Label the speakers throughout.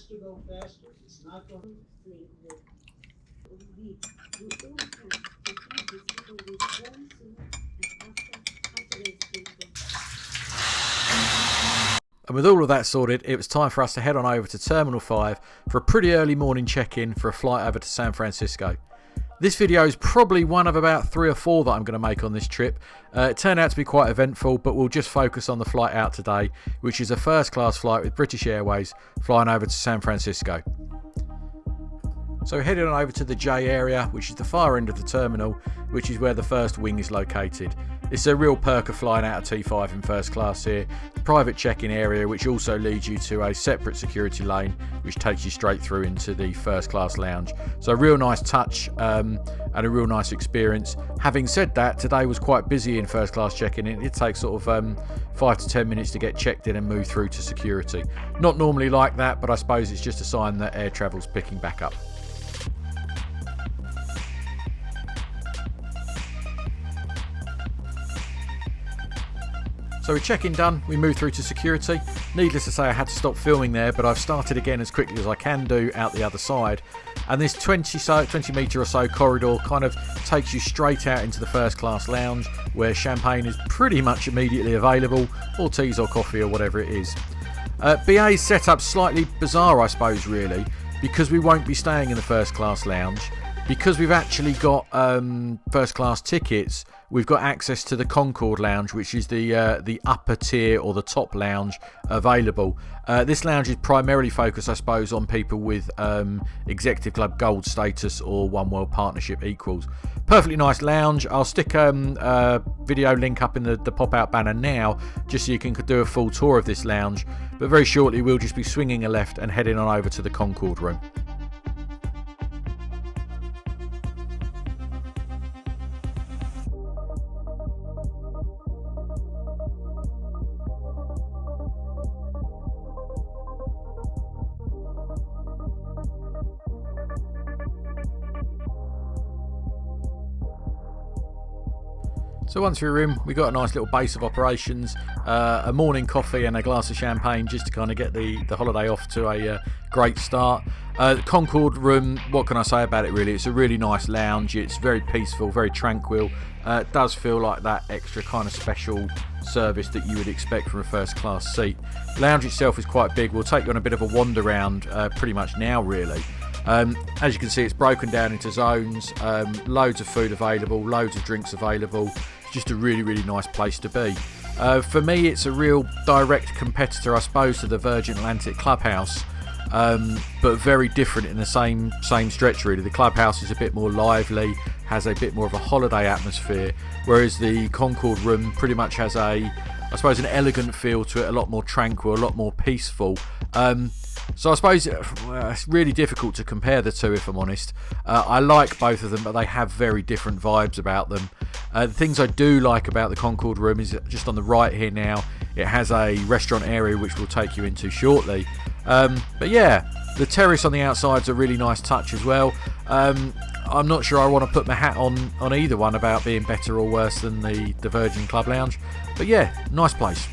Speaker 1: To go faster. It's not going
Speaker 2: And with all of that sorted, it was time for us to head on over to Terminal 5 for a pretty early morning check-in for a flight over to San Francisco. This video is probably one of about 3 or 4 that I'm going to make on this trip. It turned out to be quite eventful, but we'll just focus on the flight out today, which is a first class flight with British Airways flying over to San Francisco. So we're heading on over to the J area, which is the far end of the terminal, which is where the first wing is located. It's a real perk of flying out of T5 in first class here. Private check-in area, which also leads you to a separate security lane, which takes you straight through into the first class lounge. So a real nice touch and a real nice experience. Having said that, today was quite busy in first class check-in. It takes sort of 5 to 10 minutes to get checked in and move through to security. Not normally like that, but I suppose it's just a sign that air travel's picking back up. So with check-in done, we move through to security. Needless to say, I had to stop filming there, but I've started again as quickly as I can do out the other side. And this 20 metre or so corridor kind of takes you straight out into the first class lounge, where champagne is pretty much immediately available, or teas or coffee or whatever it is. BA's set up slightly bizarre, I suppose, really, because we won't be staying in the first class lounge. Because we've actually got first class tickets, we've got access to the Concorde lounge, which is the upper tier or the top lounge available. This lounge is primarily focused, I suppose, on people with Executive Club Gold status or One World Partnership equals. Perfectly nice lounge. I'll stick a video link up in the pop-out banner now, just so you can do a full tour of this lounge. But very shortly, we'll just be swinging a left and heading on over to the Concorde Room. So once we're in, we got a nice little base of operations, a morning coffee and a glass of champagne just to kind of get the holiday off to a great start. The Concorde Room, what can I say about it really? It's a really nice lounge. It's very peaceful, very tranquil. It does feel like that extra kind of special service that you would expect from a first class seat. Lounge itself is quite big. We'll take you on a bit of a wander around pretty much now really. As you can see, it's broken down into zones, loads of food available, loads of drinks available. It's just a really nice place to be. For me, it's a real direct competitor, I suppose, to the Virgin Atlantic Clubhouse, but very different in the same stretch really. The Clubhouse is a bit more lively, has a bit more of a holiday atmosphere, whereas the Concorde Room pretty much has I suppose an elegant feel to it, a lot more tranquil, a lot more peaceful. So I suppose it's really difficult to compare the two, if I'm honest. I like both of them, but they have very different vibes about them. The things I do like about the Concorde Room is just on the right here now, it has a restaurant area which we'll take you into shortly. But yeah, the terrace on the outside is a really nice touch as well. I'm not sure I want to put my hat on either one about being better or worse than the Virgin Club Lounge. But yeah, nice place.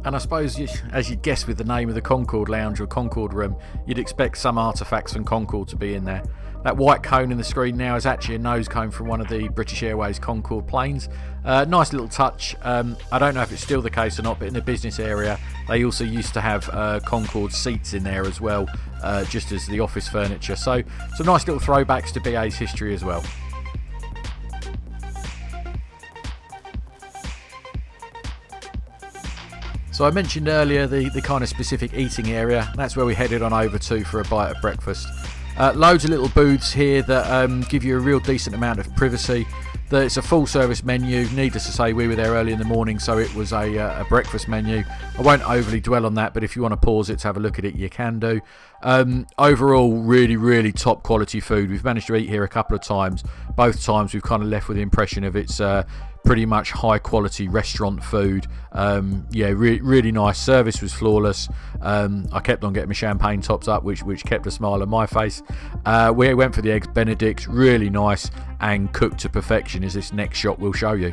Speaker 2: And I suppose, as you'd guess with the name of the Concorde Lounge or Concorde Room, you'd expect some artefacts from Concorde to be in there. That white cone in the screen now is actually a nose cone from one of the British Airways Concorde planes. Nice little touch. I don't know if it's still the case or not, but in the business area, they also used to have Concorde seats in there as well, just as the office furniture. So some nice little throwbacks to BA's history as well. So I mentioned earlier the kind of specific eating area. That's where we headed on over to for a bite of breakfast. Loads of little booths here that give you a real decent amount of privacy. It's a full service menu. Needless to say, we were there early in the morning, so it was a breakfast menu. I won't overly dwell on that, but if you want to pause it to have a look at it, you can do. Overall, really top quality food. We've managed to eat here a couple of times. Both times we've kind of left with the impression of it's pretty much high quality restaurant food. Really nice. Service was flawless. I kept on getting my champagne tops up, which kept a smile on my face. We went for the eggs Benedict, really nice and cooked to perfection, as this next shot will show you.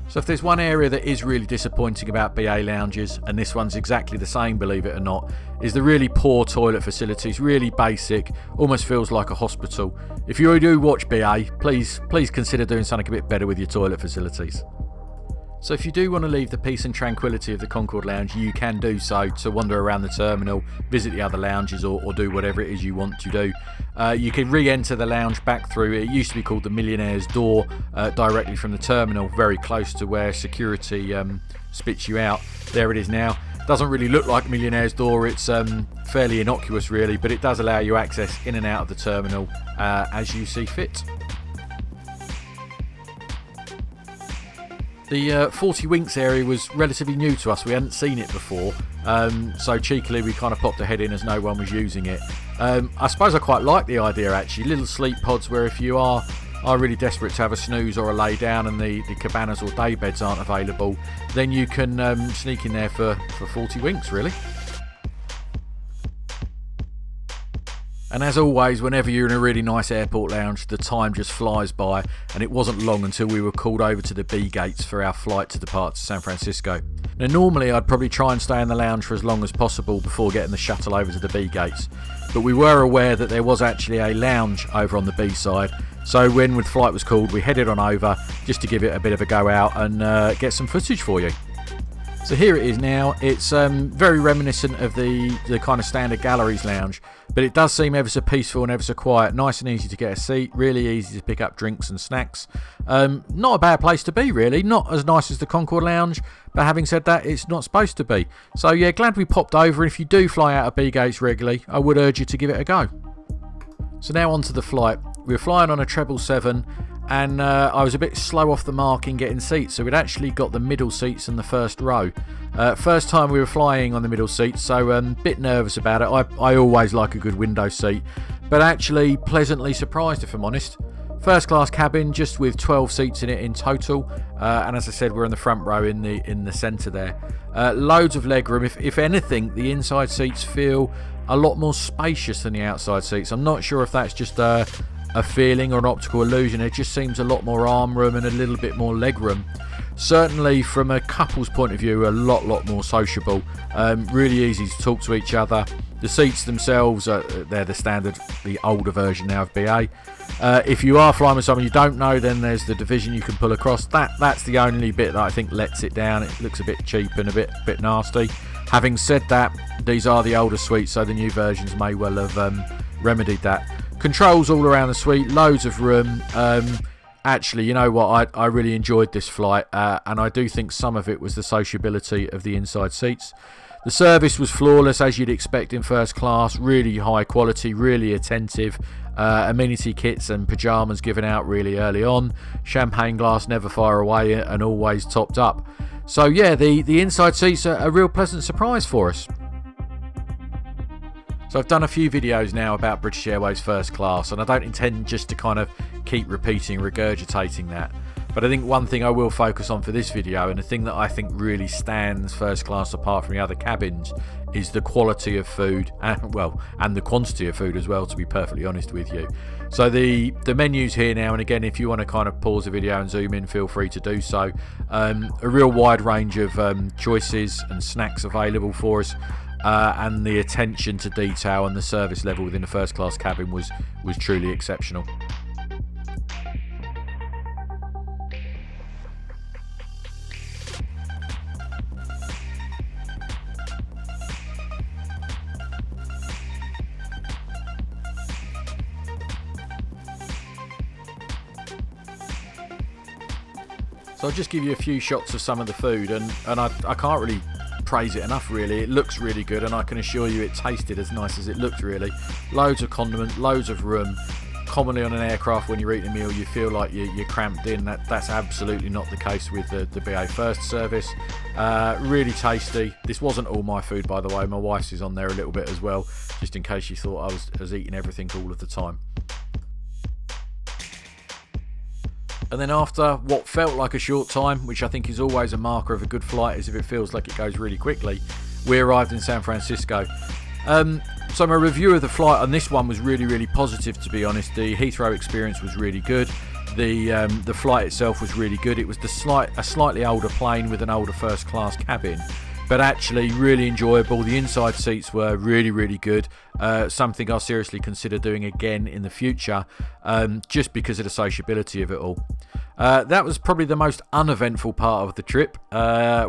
Speaker 2: So if there's one area that is really disappointing about BA lounges, and this one's exactly the same, believe it or not, is the really poor toilet facilities. Really basic, almost feels like a hospital. If you do watch BA, please consider doing something a bit better with your toilet facilities. So if you do want to leave the peace and tranquility of the Concorde Lounge, you can do so, to wander around the terminal, visit the other lounges, or do whatever it is you want to do. You can re-enter the lounge back through, it used to be called the Millionaire's Door, directly from the terminal, very close to where security spits you out. There it is now. Doesn't really look like Millionaire's Door, it's fairly innocuous really, but it does allow you access in and out of the terminal as you see fit. The 40 Winks area was relatively new to us. We hadn't seen it before, so cheekily we kind of popped a head in as no one was using it. I suppose I quite like the idea actually. Little sleep pods where if you are really desperate to have a snooze or a lay down and the cabanas or day beds aren't available, then you can sneak in there for 40 Winks really. And as always, whenever you're in a really nice airport lounge, the time just flies by, and it wasn't long until we were called over to the B gates for our flight to depart to San Francisco. Now normally I'd probably try and stay in the lounge for as long as possible before getting the shuttle over to the B gates, but we were aware that there was actually a lounge over on the B side, so when the flight was called we headed on over just to give it a bit of a go out and get some footage for you. So here it is now. It's very reminiscent of the kind of standard galleries lounge, but it does seem ever so peaceful and ever so quiet. Nice and easy to get a seat, really easy to pick up drinks and snacks. Not a bad place to be really, not as nice as the Concorde Lounge, but having said that, it's not supposed to be. So yeah, glad we popped over, and if you do fly out of B gates regularly, I would urge you to give it a go. So now on to the flight. We were flying on a 777, and I was a bit slow off the mark in getting seats, so we'd actually got the middle seats in the first row. First time we were flying on the middle seats, so a bit nervous about it. I always like a good window seat, but actually pleasantly surprised if I'm honest. First class cabin, just with 12 seats in it in total, and as I said, we're in the front row in the centre there. Loads of legroom. If anything, the inside seats feel a lot more spacious than the outside seats. I'm not sure if that's just a feeling or an optical illusion. It just seems a lot more arm room and a little bit more leg room. Certainly from a couple's point of view, a lot more sociable. Really easy to talk to each other. The seats themselves, they're the standard, the older version now of BA. If you are flying with someone you don't know, then there's the division you can pull across. That's the only bit that I think lets it down. It looks a bit cheap and a bit nasty. Having said that, these are the older suites, so the new versions may well have remedied that. Controls all around the suite, loads of room. Actually, you know what, I really enjoyed this flight, and I do think some of it was the sociability of the inside seats. The service was flawless, as you'd expect in first class, really high quality, really attentive. Amenity kits and pyjamas given out really early on. Champagne glass never far away and always topped up. So yeah, the inside seats are a real pleasant surprise for us. So I've done a few videos now about British Airways first class, and I don't intend just to kind of keep repeating, regurgitating that. But I think one thing I will focus on for this video, and the thing that I think really stands first class apart from the other cabins, is the quality of food, and the quantity of food as well, to be perfectly honest with you. So the menu's here now, and again, if you want to kind of pause the video and zoom in, feel free to do so. A real wide range of choices and snacks available for us. And the attention to detail and the service level within the first class cabin was truly exceptional. So I'll just give you a few shots of some of the food, and I can't really praise it enough really. It looks really good, and I can assure you it tasted as nice as it looked really. Loads of condiment, loads of room. Commonly on an aircraft when you're eating a meal you feel like you're cramped in. That's absolutely not the case with the BA First service. Really tasty. This wasn't all my food, by the way. My wife's is on there a little bit as well, just in case you thought I was eating everything all of the time. And then after what felt like a short time, which I think is always a marker of a good flight, is if it feels like it goes really quickly, we arrived in San Francisco. So my review of the flight on this one was really positive, to be honest. The Heathrow experience was really good. The flight itself was really good. It was a slightly older plane with an older first class cabin, but actually really enjoyable. The inside seats were really good. Something I'll seriously consider doing again in the future, just because of the sociability of it all. That was probably the most uneventful part of the trip.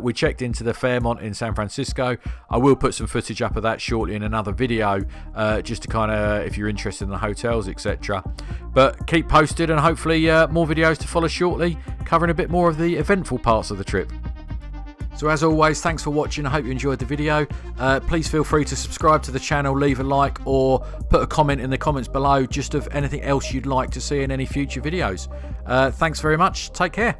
Speaker 2: We checked into the Fairmont in San Francisco. I will put some footage up of that shortly in another video, just to kind of, if you're interested in the hotels, etc. But keep posted, and hopefully more videos to follow shortly, covering a bit more of the eventful parts of the trip. So as always, thanks for watching. I hope you enjoyed the video. Please feel free to subscribe to the channel, leave a like, or put a comment in the comments below just of anything else you'd like to see in any future videos. Thanks very much. Take care.